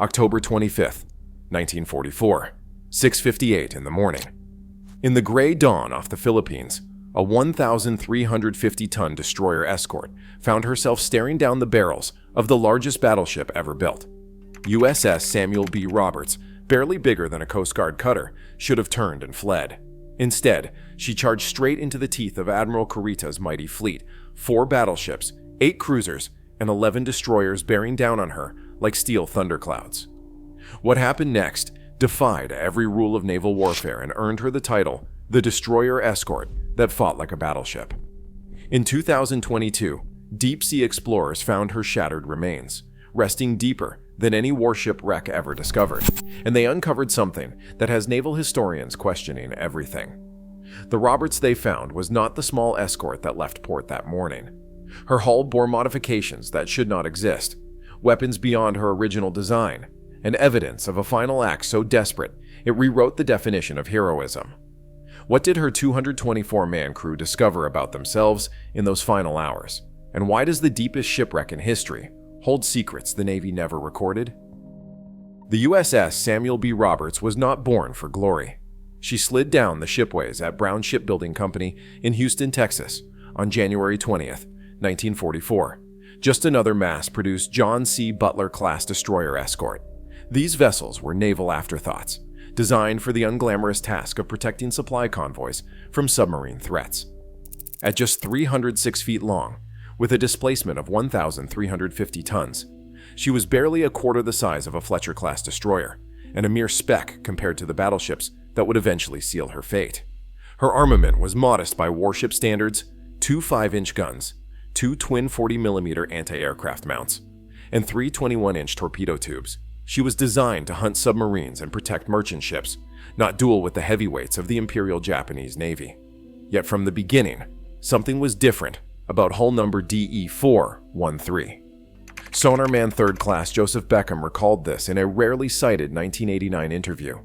October 25th, 1944, 6:58 in the morning. In the gray dawn off the Philippines, a 1,350-ton destroyer escort found herself staring down the barrels of the largest battleship ever built. USS Samuel B. Roberts, barely bigger than a Coast Guard cutter, should have turned and fled. Instead, she charged straight into the teeth of Admiral Kurita's mighty fleet, 4 battleships, 8 cruisers, and 11 destroyers bearing down on her like steel thunderclouds. What happened next defied every rule of naval warfare and earned her the title, the destroyer escort that fought like a battleship. In 2022, deep-sea explorers found her shattered remains, resting deeper than any warship wreck ever discovered, and they uncovered something that has naval historians questioning everything. The Roberts they found was not the small escort that left port that morning. Her hull bore modifications that should not exist, weapons beyond her original design, and evidence of a final act so desperate it rewrote the definition of heroism. What did her 224-man crew discover about themselves in those final hours? And why does the deepest shipwreck in history hold secrets the Navy never recorded? The USS Samuel B. Roberts was not born for glory. She slid down the shipways at Brown Shipbuilding Company in Houston, Texas, on January 20th, 1944. Just another mass-produced John C. Butler-class destroyer escort. These vessels were naval afterthoughts, designed for the unglamorous task of protecting supply convoys from submarine threats. At just 306 feet long, with a displacement of 1,350 tons, she was barely a quarter the size of a Fletcher-class destroyer, and a mere speck compared to the battleships that would eventually seal her fate. Her armament was modest by warship standards: 2 5-inch guns, 2 twin 40mm anti-aircraft mounts, and 3 21-inch torpedo tubes. She was designed to hunt submarines and protect merchant ships, not duel with the heavyweights of the Imperial Japanese Navy. Yet from the beginning, something was different about hull number DE-413. Sonarman 3rd Class Joseph Beckham recalled this in a rarely cited 1989 interview.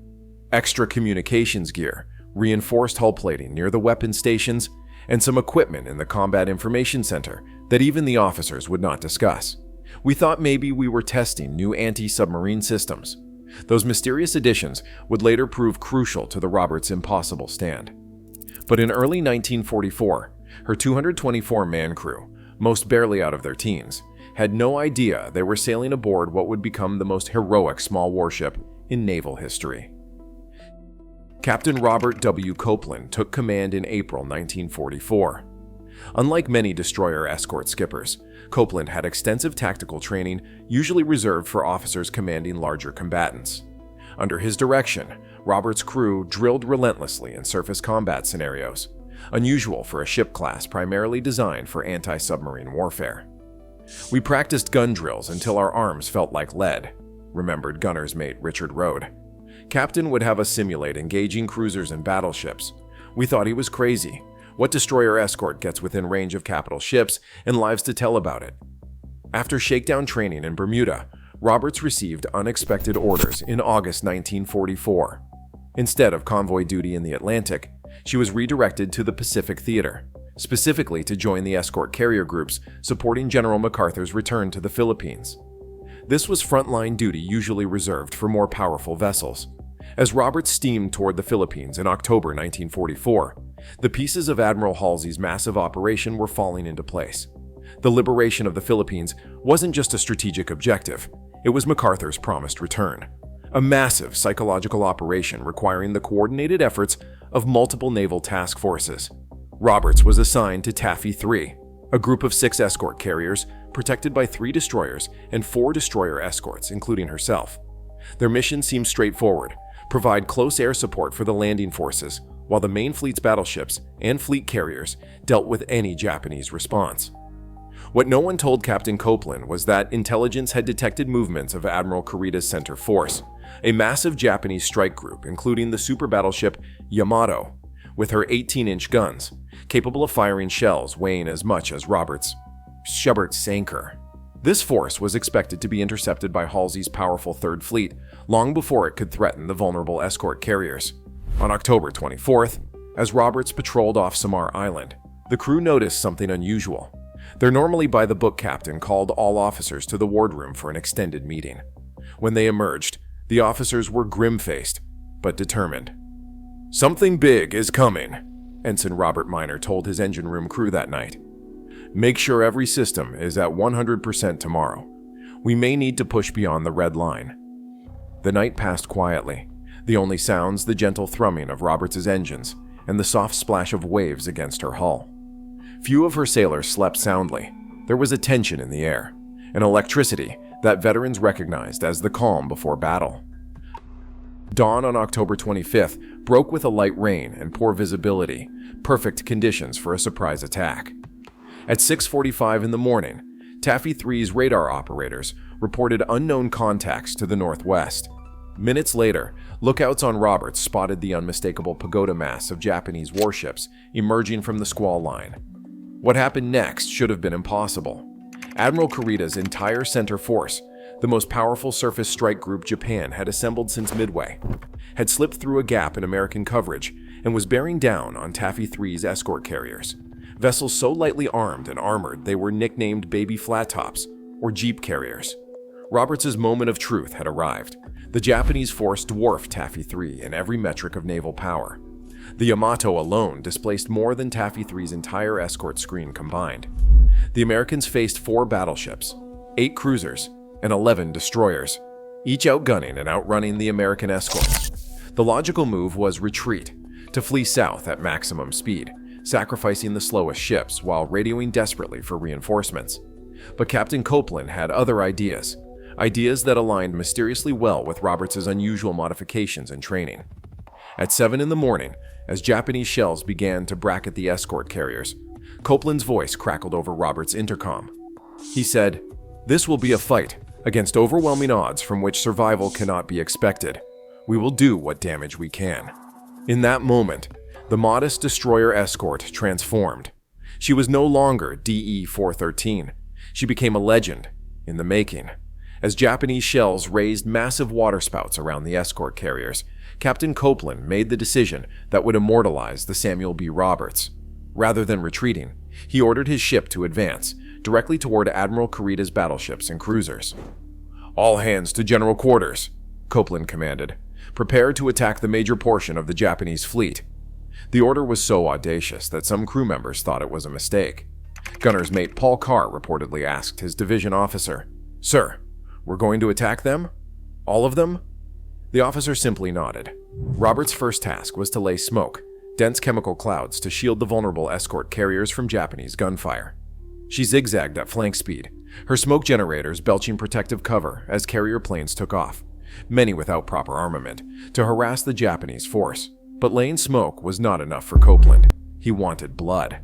Extra communications gear, reinforced hull plating near the weapons stations, and some equipment in the Combat Information Center that even the officers would not discuss. We thought maybe we were testing new anti-submarine systems. Those mysterious additions would later prove crucial to the Roberts' impossible stand. But in early 1944, her 224-man crew, most barely out of their teens, had no idea they were sailing aboard what would become the most heroic small warship in naval history. Captain Robert W. Copeland took command in April 1944. Unlike many destroyer escort skippers, Copeland had extensive tactical training usually reserved for officers commanding larger combatants. Under his direction, Roberts' crew drilled relentlessly in surface combat scenarios, unusual for a ship class primarily designed for anti-submarine warfare. "We practiced gun drills until our arms felt like lead," remembered gunner's mate Richard Rode. Captain would have us simulate engaging cruisers and battleships. We thought he was crazy. What destroyer escort gets within range of capital ships and lives to tell about it? After shakedown training in Bermuda, Roberts received unexpected orders in August 1944. Instead of convoy duty in the Atlantic, she was redirected to the Pacific Theater, specifically to join the escort carrier groups supporting General MacArthur's return to the Philippines. This was frontline duty usually reserved for more powerful vessels. As Roberts steamed toward the Philippines in October 1944, the pieces of Admiral Halsey's massive operation were falling into place. The liberation of the Philippines wasn't just a strategic objective, it was MacArthur's promised return. A massive psychological operation requiring the coordinated efforts of multiple naval task forces. Roberts was assigned to Taffy 3, a group of 6 escort carriers protected by 3 destroyers and 4 destroyer escorts, including herself. Their mission seemed straightforward: provide close air support for the landing forces, while the main fleet's battleships and fleet carriers dealt with any Japanese response. What no one told Captain Copeland was that intelligence had detected movements of Admiral Kurita's center force, a massive Japanese strike group including the super battleship Yamato, with her 18-inch guns, capable of firing shells weighing as much as Roberts' Sanker. This force was expected to be intercepted by Halsey's powerful Third Fleet long before it could threaten the vulnerable escort carriers. On October 24th, as Roberts patrolled off Samar Island, the crew noticed something unusual. Their normally by-the-book captain called all officers to the wardroom for an extended meeting. When they emerged, the officers were grim-faced, but determined. "Something big is coming," Ensign Robert Miner told his engine room crew that night. "Make sure every system is at 100% tomorrow. We may need to push beyond the red line." The night passed quietly, the only sounds the gentle thrumming of Roberts' engines and the soft splash of waves against her hull. Few of her sailors slept soundly. There was a tension in the air, an electricity that veterans recognized as the calm before battle. Dawn on October 25th broke with a light rain and poor visibility, perfect conditions for a surprise attack. At 6:45 in the morning, Taffy 3's radar operators reported unknown contacts to the northwest. Minutes later, lookouts on Roberts spotted the unmistakable pagoda mass of Japanese warships emerging from the squall line. What happened next should have been impossible. Admiral Kurita's entire center force, the most powerful surface strike group Japan had assembled since Midway, had slipped through a gap in American coverage and was bearing down on Taffy 3's escort carriers, vessels so lightly armed and armored they were nicknamed baby flat tops, or jeep carriers. Roberts' moment of truth had arrived. The Japanese force dwarfed Taffy 3 in every metric of naval power. The Yamato alone displaced more than Taffy 3's entire escort screen combined. The Americans faced 4 battleships, 8 cruisers, and 11 destroyers, each outgunning and outrunning the American escorts. The logical move was retreat, to flee south at maximum speed, sacrificing the slowest ships while radioing desperately for reinforcements. But Captain Copeland had other ideas that aligned mysteriously well with Roberts' unusual modifications and training. At 7 in the morning, as Japanese shells began to bracket the escort carriers, Copeland's voice crackled over Roberts' intercom. He said, "This will be a fight against overwhelming odds from which survival cannot be expected. We will do what damage we can." In that moment, the modest destroyer escort transformed. She was no longer DE-413. She became a legend in the making. As Japanese shells raised massive waterspouts around the escort carriers, Captain Copeland made the decision that would immortalize the Samuel B. Roberts. Rather than retreating, he ordered his ship to advance directly toward Admiral Kurita's battleships and cruisers. "All hands to general quarters," Copeland commanded. "Prepare to attack the major portion of the Japanese fleet." The order was so audacious that some crew members thought it was a mistake. Gunner's mate Paul Carr reportedly asked his division officer, "Sir, we're going to attack them? All of them?" The officer simply nodded. Roberts' first task was to lay smoke, dense chemical clouds to shield the vulnerable escort carriers from Japanese gunfire. She zigzagged at flank speed, her smoke generators belching protective cover as carrier planes took off, many without proper armament, to harass the Japanese force. But laying smoke was not enough for Copeland. He wanted blood.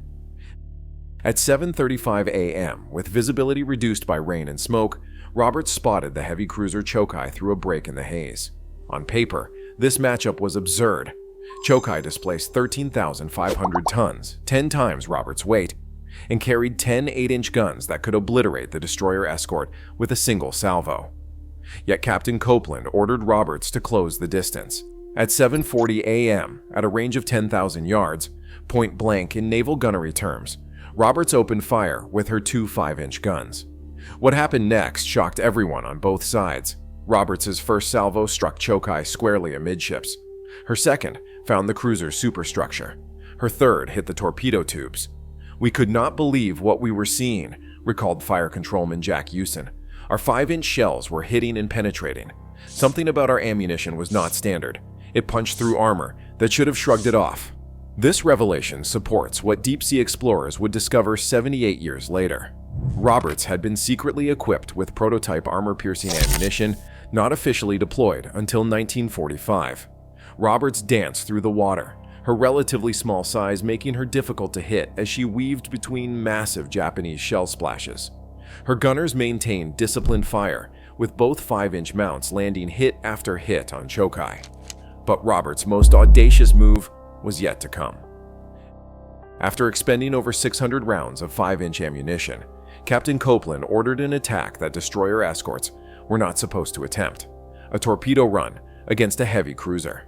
At 7:35 a.m., with visibility reduced by rain and smoke, Roberts spotted the heavy cruiser Chokai through a break in the haze. On paper, this matchup was absurd. Chokai displaced 13,500 tons, 10 times Roberts' weight, and carried 10 8-inch guns that could obliterate the destroyer escort with a single salvo. Yet Captain Copeland ordered Roberts to close the distance. At 7:40 a.m., at a range of 10,000 yards, point blank in naval gunnery terms, Roberts opened fire with her 2 5-inch guns. What happened next shocked everyone on both sides. Roberts' first salvo struck Chokai squarely amidships. Her second found the cruiser's superstructure. Her third hit the torpedo tubes. "We could not believe what we were seeing," recalled Fire Controlman Jack Hewson. "Our 5-inch shells were hitting and penetrating. Something about our ammunition was not standard. It punched through armor that should have shrugged it off." This revelation supports what deep-sea explorers would discover 78 years later. Roberts had been secretly equipped with prototype armor-piercing ammunition, not officially deployed until 1945. Roberts danced through the water, her relatively small size making her difficult to hit as she weaved between massive Japanese shell splashes. Her gunners maintained disciplined fire, with both 5-inch mounts landing hit after hit on Chokai. But Roberts' most audacious move was yet to come. After expending over 600 rounds of 5-inch ammunition, Captain Copeland ordered an attack that destroyer escorts were not supposed to attempt, a torpedo run against a heavy cruiser.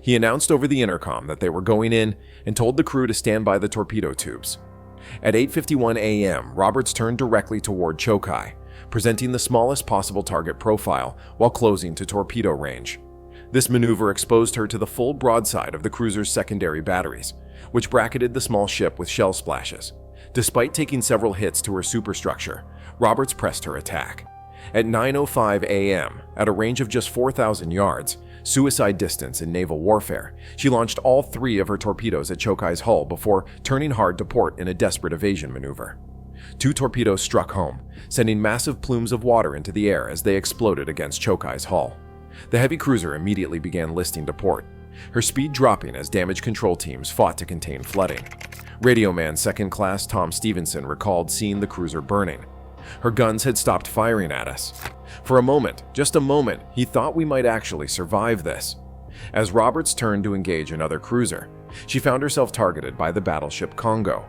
He announced over the intercom that they were going in and told the crew to stand by the torpedo tubes. At 8:51 a.m., Roberts turned directly toward Chokai, presenting the smallest possible target profile while closing to torpedo range. This maneuver exposed her to the full broadside of the cruiser's secondary batteries, which bracketed the small ship with shell splashes. Despite taking several hits to her superstructure, Roberts pressed her attack. At 9:05 a.m., at a range of just 4,000 yards, suicide distance in naval warfare, she launched all 3 of her torpedoes at Chokai's hull before turning hard to port in a desperate evasion maneuver. 2 torpedoes struck home, sending massive plumes of water into the air as they exploded against Chokai's hull. The heavy cruiser immediately began listing to port, her speed dropping as damage control teams fought to contain flooding. Radio man Second Class Tom Stevenson recalled seeing the cruiser burning. Her guns had stopped firing at us. For a moment, just a moment, he thought we might actually survive this. As Roberts turned to engage another cruiser, she found herself targeted by the battleship Congo.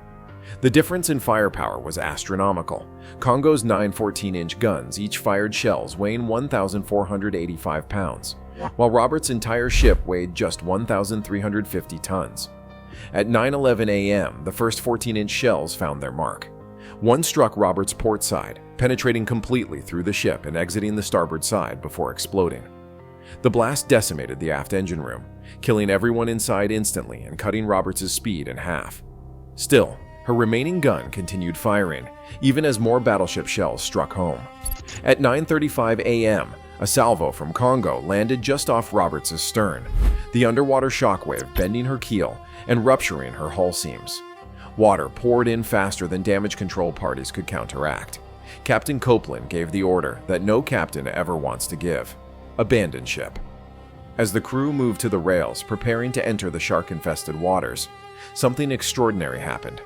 The difference in firepower was astronomical. Congo's 9 14-inch guns each fired shells weighing 1,485 pounds, while Roberts' entire ship weighed just 1,350 tons. At 9:11 a.m., the first 14-inch shells found their mark. One struck Roberts' port side, penetrating completely through the ship and exiting the starboard side before exploding. The blast decimated the aft engine room, killing everyone inside instantly and cutting Roberts' speed in half. Still, her remaining gun continued firing, even as more battleship shells struck home. At 9:35 a.m., a salvo from Congo landed just off Roberts' stern, the underwater shockwave bending her keel and rupturing her hull seams. Water poured in faster than damage control parties could counteract. Captain Copeland gave the order that no captain ever wants to give: abandon ship. As the crew moved to the rails, preparing to enter the shark-infested waters, something extraordinary happened.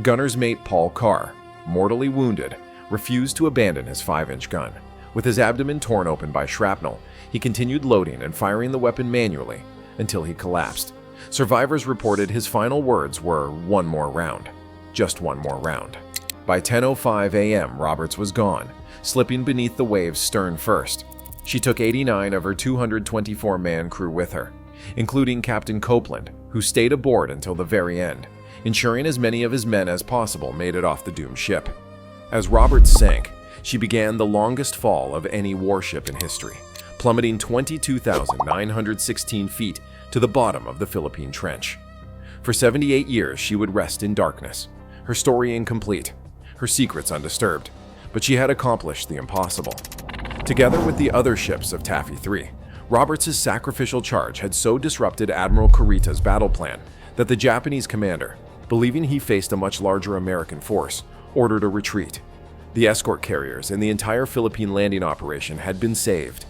Gunner's mate Paul Carr, mortally wounded, refused to abandon his 5-inch gun. With his abdomen torn open by shrapnel, he continued loading and firing the weapon manually until he collapsed. Survivors reported his final words were, "One more round. Just one more round." By 10:05 a.m., Roberts was gone, slipping beneath the waves stern first. She took 89 of her 224-man crew with her, including Captain Copeland, who stayed aboard until the very end, ensuring as many of his men as possible made it off the doomed ship. As Roberts sank, she began the longest fall of any warship in history, plummeting 22,916 feet to the bottom of the Philippine Trench. For 78 years, she would rest in darkness, her story incomplete, her secrets undisturbed, but she had accomplished the impossible. Together with the other ships of Taffy 3, Roberts' sacrificial charge had so disrupted Admiral Kurita's battle plan that the Japanese commander, believing he faced a much larger American force, ordered a retreat. The escort carriers and the entire Philippine landing operation had been saved.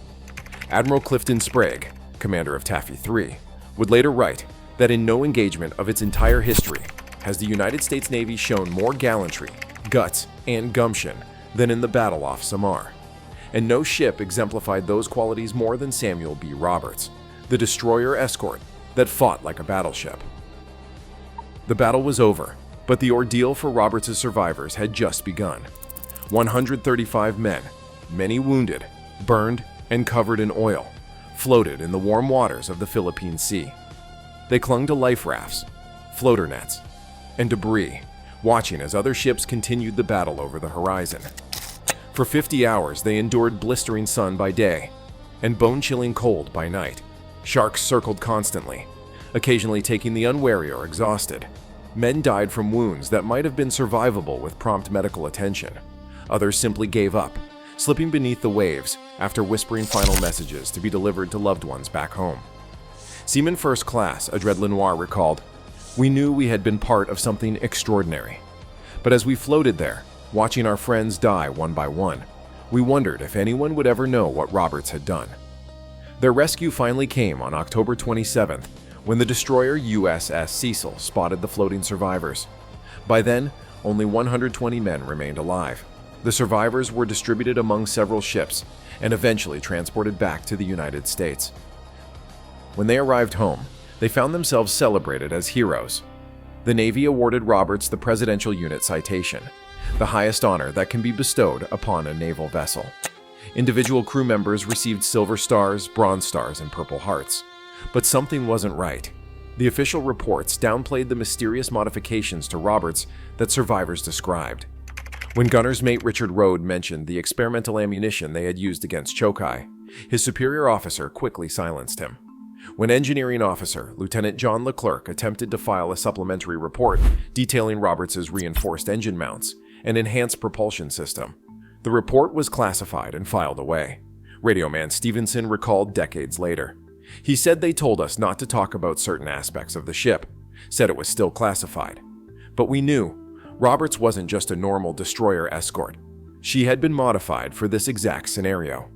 Admiral Clifton Sprague, commander of Taffy 3, would later write that in no engagement of its entire history has the United States Navy shown more gallantry, guts, and gumption than in the battle off Samar. And no ship exemplified those qualities more than Samuel B. Roberts, the destroyer escort that fought like a battleship. The battle was over, but the ordeal for Roberts' survivors had just begun. 135 men, many wounded, burned, and covered in oil, floated in the warm waters of the Philippine Sea. They clung to life rafts, floater nets, and debris, watching as other ships continued the battle over the horizon. For 50 hours, they endured blistering sun by day and bone-chilling cold by night. Sharks circled constantly, occasionally taking the unwary or exhausted. Men died from wounds that might have been survivable with prompt medical attention. Others simply gave up, slipping beneath the waves after whispering final messages to be delivered to loved ones back home. Seaman First Class Adred Lenoir recalled, "We knew we had been part of something extraordinary. But as we floated there, watching our friends die one by one, we wondered if anyone would ever know what Roberts had done." Their rescue finally came on October 27th, when the destroyer USS Cecil spotted the floating survivors. By then, only 120 men remained alive. The survivors were distributed among several ships and eventually transported back to the United States. When they arrived home, they found themselves celebrated as heroes. The Navy awarded Roberts the Presidential Unit Citation, the highest honor that can be bestowed upon a naval vessel. Individual crew members received Silver Stars, Bronze Stars, and Purple Hearts. But something wasn't right. The official reports downplayed the mysterious modifications to Roberts that survivors described. When gunner's mate Richard Rode mentioned the experimental ammunition they had used against Chokai, his superior officer quickly silenced him. When engineering officer Lieutenant John Leclerc attempted to file a supplementary report detailing Roberts' reinforced engine mounts and enhanced propulsion system, the report was classified and filed away. Radioman Stevenson recalled decades later. He said they told us not to talk about certain aspects of the ship, said it was still classified. But we knew Roberts wasn't just a normal destroyer escort. She had been modified for this exact scenario.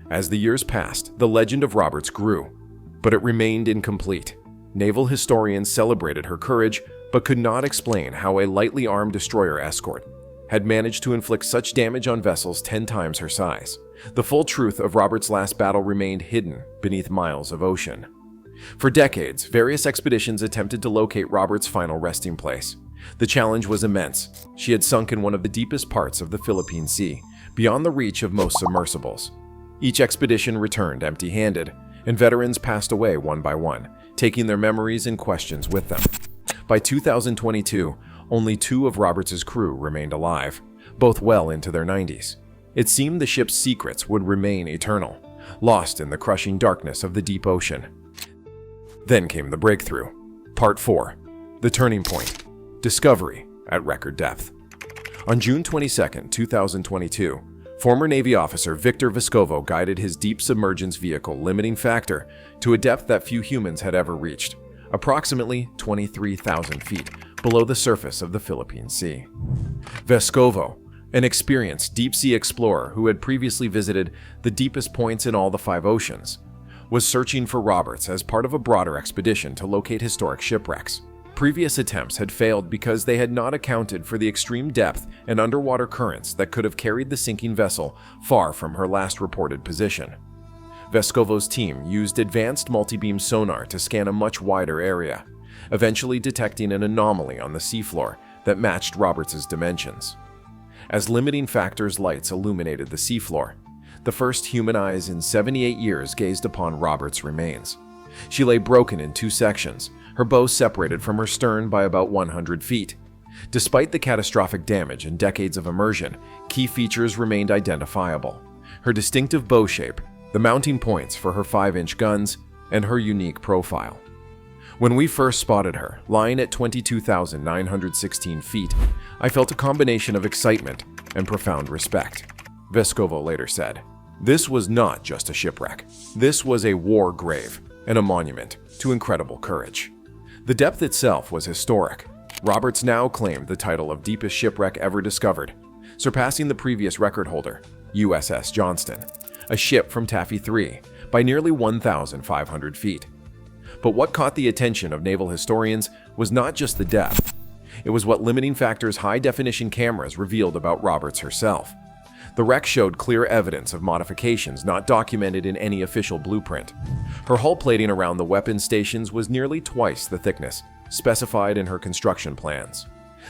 As the years passed, the legend of Roberts grew, but it remained incomplete. Naval historians celebrated her courage, but could not explain how a lightly armed destroyer escort had managed to inflict such damage on vessels 10 times her size. The full truth of Roberts' last battle remained hidden beneath miles of ocean. For decades, various expeditions attempted to locate Roberts' final resting place. The challenge was immense. She had sunk in one of the deepest parts of the Philippine Sea, beyond the reach of most submersibles. Each expedition returned empty-handed, and veterans passed away one by one, taking their memories and questions with them. By 2022, only 2 of Roberts' crew remained alive, both well into their 90s. It seemed the ship's secrets would remain eternal, lost in the crushing darkness of the deep ocean. Then came the breakthrough. Part 4. The Turning Point. Discovery at record depth. On June 22, 2022, former Navy officer Victor Vescovo guided his deep submergence vehicle limiting factor to a depth that few humans had ever reached, approximately 23,000 feet below the surface of the Philippine Sea. Vescovo, an experienced deep-sea explorer who had previously visited the deepest points in all the 5 oceans, was searching for Roberts as part of a broader expedition to locate historic shipwrecks. Previous attempts had failed because they had not accounted for the extreme depth and underwater currents that could have carried the sinking vessel far from her last reported position. Vescovo's team used advanced multi-beam sonar to scan a much wider area, eventually detecting an anomaly on the seafloor that matched Roberts' dimensions. As limiting factor's lights illuminated the seafloor, the first human eyes in 78 years gazed upon Roberts' remains. She lay broken in 2 sections, her bow separated from her stern by about 100 feet. Despite the catastrophic damage and decades of immersion, key features remained identifiable: her distinctive bow shape, the mounting points for her 5-inch guns, and her unique profile. When we first spotted her, lying at 22,916 feet, I felt a combination of excitement and profound respect. Vescovo later said, "This was not just a shipwreck. This was a war grave and a monument to incredible courage." The depth itself was historic. Roberts now claimed the title of deepest shipwreck ever discovered, surpassing the previous record holder, USS Johnston, a ship from Taffy 3, by nearly 1,500 feet. But what caught the attention of naval historians was not just the depth. It was what limiting factor's high-definition cameras revealed about Roberts herself. The wreck showed clear evidence of modifications not documented in any official blueprint. Her hull plating around the weapon stations was nearly twice the thickness specified in her construction plans.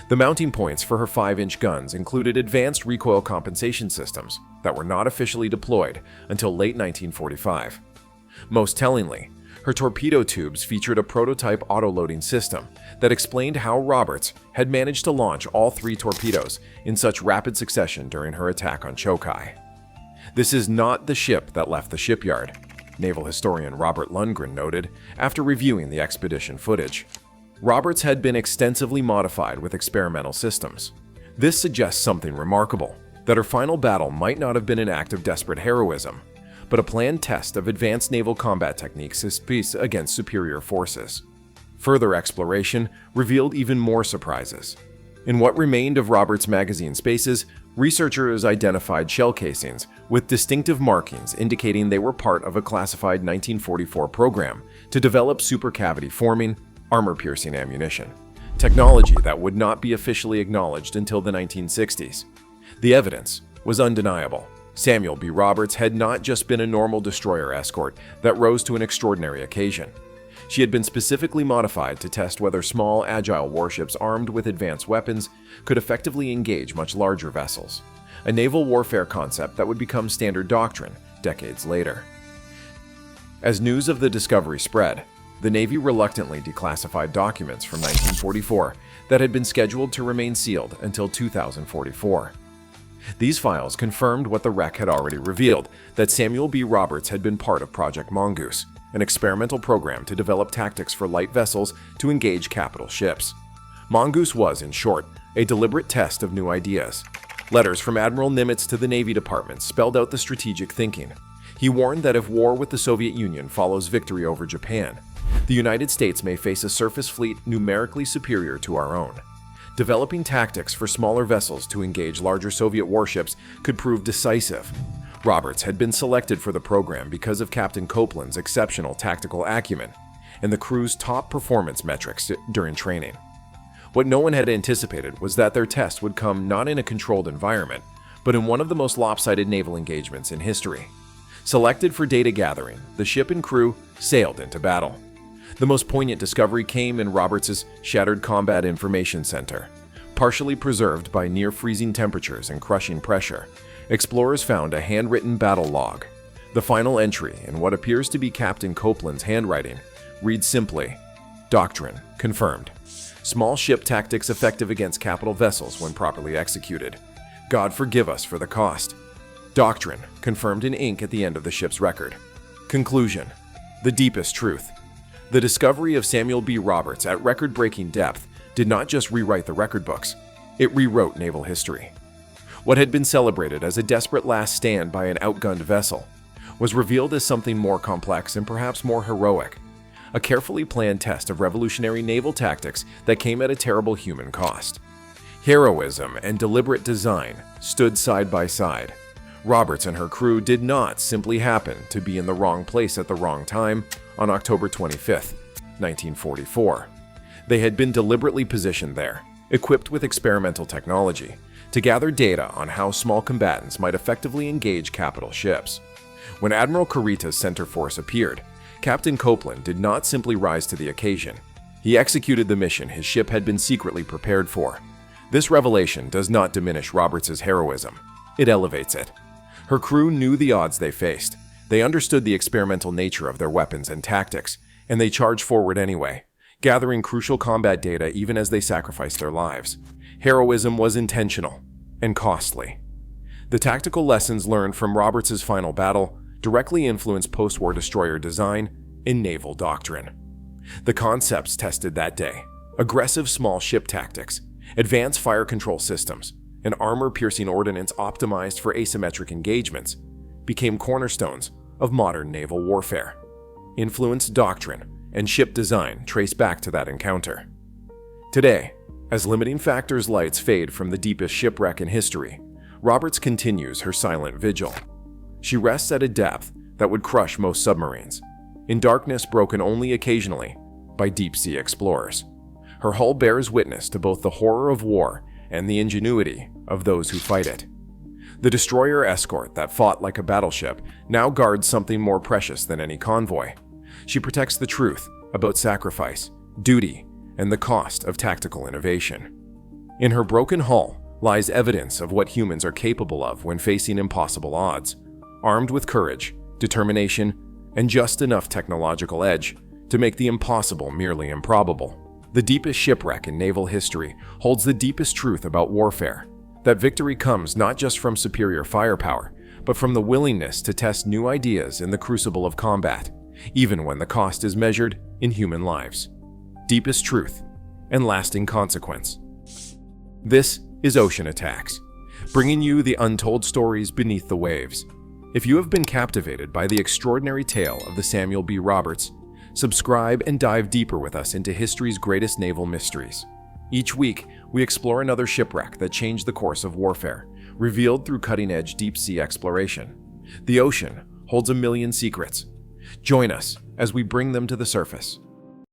The mounting points for her 5-inch guns included advanced recoil compensation systems that were not officially deployed until late 1945. Most tellingly, her torpedo tubes featured a prototype autoloading system that explained how Roberts had managed to launch all 3 torpedoes in such rapid succession during her attack on Chokai. "This is not the ship that left the shipyard," naval historian Robert Lundgren noted after reviewing the expedition footage. Roberts had been extensively modified with experimental systems. This suggests something remarkable, that her final battle might not have been an act of desperate heroism, but a planned test of advanced naval combat techniques against superior forces. Further exploration revealed even more surprises. In what remained of Roberts' magazine spaces, researchers identified shell casings with distinctive markings indicating they were part of a classified 1944 program to develop supercavity forming, armor-piercing ammunition, technology that would not be officially acknowledged until the 1960s. The evidence was undeniable. Samuel B. Roberts had not just been a normal destroyer escort that rose to an extraordinary occasion. She had been specifically modified to test whether small, agile warships armed with advanced weapons could effectively engage much larger vessels, a naval warfare concept that would become standard doctrine decades later. As news of the discovery spread, the Navy reluctantly declassified documents from 1944 that had been scheduled to remain sealed until 2044. These files confirmed what the wreck had already revealed, that Samuel B. Roberts had been part of Project Mongoose, an experimental program to develop tactics for light vessels to engage capital ships. Mongoose was, in short, a deliberate test of new ideas. Letters from Admiral Nimitz to the Navy Department spelled out the strategic thinking. He warned that if war with the Soviet Union follows victory over Japan, the United States may face a surface fleet numerically superior to our own. Developing tactics for smaller vessels to engage larger Soviet warships could prove decisive. Roberts had been selected for the program because of Captain Copeland's exceptional tactical acumen and the crew's top performance metrics during training. What no one had anticipated was that their test would come not in a controlled environment, but in one of the most lopsided naval engagements in history. Selected for data gathering, the ship and crew sailed into battle. The most poignant discovery came in Roberts' shattered combat information center. Partially preserved by near-freezing temperatures and crushing pressure, explorers found a handwritten battle log. The final entry, in what appears to be Captain Copeland's handwriting, reads simply, "Doctrine confirmed. Small ship tactics effective against capital vessels when properly executed. God forgive us for the cost. Doctrine confirmed in ink at the end of the ship's record. Conclusion: the deepest truth. The discovery of Samuel B. Roberts at record-breaking depth did not just rewrite the record books, it rewrote naval history. What had been celebrated as a desperate last stand by an outgunned vessel was revealed as something more complex and perhaps more heroic, a carefully planned test of revolutionary naval tactics that came at a terrible human cost. Heroism and deliberate design stood side by side. Roberts and her crew did not simply happen to be in the wrong place at the wrong time on October 25, 1944. They had been deliberately positioned there, equipped with experimental technology, to gather data on how small combatants might effectively engage capital ships. When Admiral Kurita's center force appeared, Captain Copeland did not simply rise to the occasion. He executed the mission his ship had been secretly prepared for. This revelation does not diminish Roberts' heroism. It elevates it. Her crew knew the odds they faced. They understood the experimental nature of their weapons and tactics, and they charged forward anyway, gathering crucial combat data even as they sacrificed their lives. Heroism was intentional and costly. The tactical lessons learned from Roberts' final battle directly influenced post-war destroyer design and naval doctrine. The concepts tested that day: aggressive small ship tactics, advanced fire control systems, and armor-piercing ordnance optimized for asymmetric engagements, became cornerstones of modern naval warfare. Influenced doctrine and ship design trace back to that encounter. Today, as limiting factors lights fade from the deepest shipwreck in history, Roberts continues her silent vigil. She rests at a depth that would crush most submarines, in darkness broken only occasionally by deep-sea explorers. Her hull bears witness to both the horror of war and the ingenuity of those who fight it. The destroyer escort that fought like a battleship now guards something more precious than any convoy. She protects the truth about sacrifice, duty, and the cost of tactical innovation. In her broken hull lies evidence of what humans are capable of when facing impossible odds, armed with courage, determination, and just enough technological edge to make the impossible merely improbable. The deepest shipwreck in naval history holds the deepest truth about warfare, that victory comes not just from superior firepower, but from the willingness to test new ideas in the crucible of combat, even when the cost is measured in human lives. Deepest truth and lasting consequence. This is Ocean Attacks, bringing you the untold stories beneath the waves. If you have been captivated by the extraordinary tale of the Samuel B. Roberts, subscribe and dive deeper with us into history's greatest naval mysteries. Each week, we explore another shipwreck that changed the course of warfare, revealed through cutting-edge deep-sea exploration. The ocean holds a million secrets. Join us as we bring them to the surface.